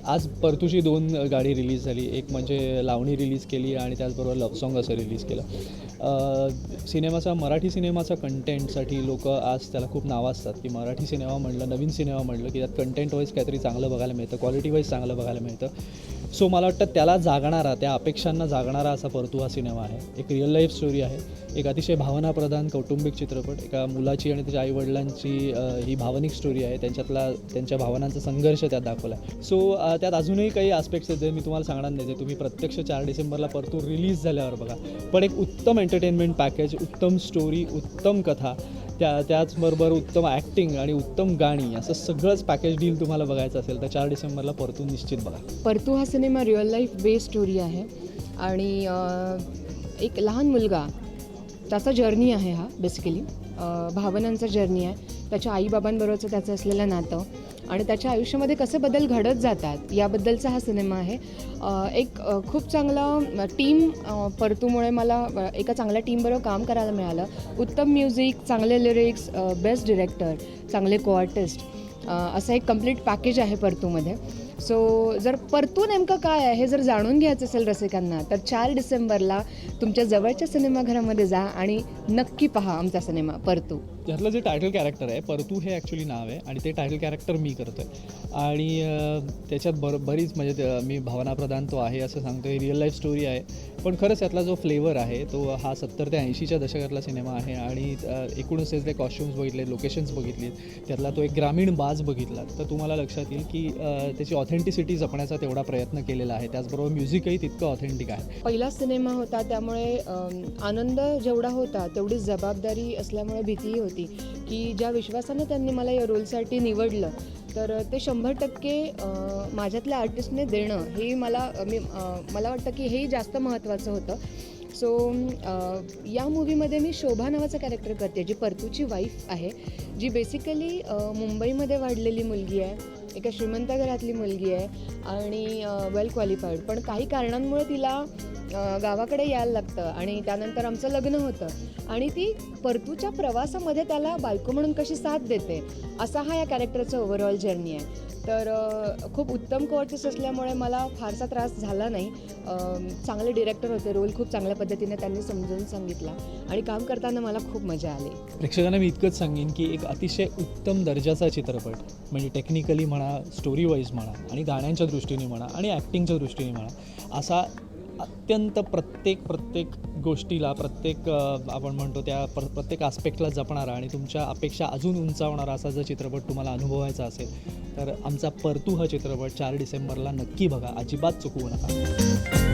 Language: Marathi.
आज परतूची 2 गाणी रिलीज झाली. एक म्हणजे लावणी रिलीज केली आणि त्याचबरोबर लव्ह सॉन्ग असं रिलीज केलं. मराठी सिनेमाचा कंटेंटसाठी लोकं आज त्याला खूप नावाजतात, की मराठी सिनेमा म्हटलं, नवीन सिनेमा म्हटलं, की त्यात कंटेंट वाईज काहीतरी चांगलं बघायला मिळतं, क्वालिटी वाईज चांगलं बघायला मिळतं. सो मला वाटतं त्याला जागणारा, त्या अपेक्षांना जागणारा असा परतू हा सिनेमा आहे. एक रिअल लाईफ स्टोरी आहे. एक अतिशय भावनाप्रधान कौटुंबिक चित्रपट. एका मुलाची आणि त्याच्या आईवडिलांची ही भावनिक स्टोरी आहे. त्यांच्या भावनांचा संघर्ष त्यात दाखवला आहे. सो त्यात अजूनही काही आस्पेक्ट्स आहेत जे मी तुम्हाला सांगणार नाही, जे तुम्ही प्रत्यक्ष 4 डिसेंबरला परतू रिलीज झाल्यावर बघा. पण एक उत्तम एंटरटेनमेंट पॅकेज, उत्तम स्टोरी, उत्तम कथा, त्याचबरोबर उत्तम ॲक्टिंग आणि उत्तम गाणी, असं सगळंच पॅकेज डील तुम्हाला बघायचं असेल तर 4 डिसेंबरला परतू निश्चित बघा. परतू हा cinema real life based story आहे आणि एक लहान मुलगा, त्याचा जर्नी आहे हा बेसिकली. भावनांचा जर्नी आहे, त्याच्या आईबाबांबरोबरचं त्याचं असलेलं नातं आणि त्याच्या आयुष्यामध्ये कसे बदल घडत जातात याबद्दलचा हा सिनेमा आहे. एक खूप चांगला टीम, परतूमुळे मला एका चांगल्या टीमबरोबर काम करायला मिळालं. उत्तम म्युझिक, चांगले लिरिक्स, बेस्ट डिरेक्टर, चांगले कोआर्टिस्ट, असं एक कम्प्लीट पॅकेज आहे परतूमध्ये. सो जर परतू नेमकं काय आहे हे जर जाणून घ्यायचं असेल रसिकांना तर 4 डिसेंबरला तुमच्या जवळच्या सिनेमाघरामध्ये जा आणि नक्की पहा आमचा सिनेमा परतू. त्यातलं जे टायटल कॅरेक्टर आहे परतू हे ॲक्च्युली नाव आहे आणि ते टायटल कॅरेक्टर मी करतो आहे आणि त्याच्यात बरीच म्हणजे मी भावनाप्रधान तो आहे असं सांगतो. ही रिअल लाईफ स्टोरी आहे, पण खरंच त्यातला जो फ्लेवर आहे तो हा 70 ते 80च्या दशकातला सिनेमा आहे आणि एकूणच त्यातले कॉस्ट्युम्स बघितले, लोकेशन्स बघितली, त्यातला तो एक ग्रामीण बाज बघितला तर तुम्हाला लक्षात येईल की त्याची ऑथेंटिसिटी जपण्याचा तेवढा प्रयत्न केलेला आहे. त्याचबरोबर म्युझिकही तितकं ऑथेंटिक आहे. पहिला सिनेमा होता त्यामुळे आनंद जेवढा होता तेवढी जबाबदारी असल्यामुळे भीतीही होती की ज्या विश्वासानं त्यांनी मला या रोलसाठी निवडलं तर ते 100% माझ्यातल्या आर्टिस्टने देणं हे मला वाटतं की हेही जास्त महत्त्वाचं होतं. सो या मूवीमध्ये मी शोभा नावाचं कॅरेक्टर करते, जी परतूची वाईफ आहे, जी बेसिकली मुंबईमध्ये वाढलेली मुलगी आहे, एका श्रीमंत घरातली मुलगी आहे आणि वेल क्वालिफाईड, पण काही कारणांमुळे तिला गावाकडे यायला लागतं आणि त्यानंतर आमचं लग्न होतं आणि ती परतूच्या प्रवासामध्ये त्याला बायको म्हणून कशी साथ देते असा हा या कॅरेक्टरचा ओव्हरऑल जर्नी आहे. तर खूप उत्तम कोआर्टिस्ट असल्यामुळे मला फारसा त्रास झाला नाही. चांगले डिरेक्टर होते, रोल खूप चांगल्या पद्धतीने त्यांनी समजून सांगितला आणि काम करताना मला खूप मजा आली. प्रेक्षकांना मी इतकंच सांगेन की एक अतिशय उत्तम दर्जाचा चित्रपट, म्हणजे टेक्निकली म्हणा, स्टोरी वाईज म्हणा आणि गाण्यांच्या दृष्टीने म्हणा आणि ॲक्टिंगच्या दृष्टीने म्हणा, असा अत्यंत प्रत्येक गोष्टीला, आपण म्हणतो त्या प्रत्येक आस्पेक्टला जपणारा आणि तुमच्या अपेक्षा अजून उंचावणारा असा जर चित्रपट तुम्हाला अनुभवायचा असेल तर आमचा परतू हा चित्रपट 4 डिसेंबरला नक्की बघा, अजिबात चुकवू नका.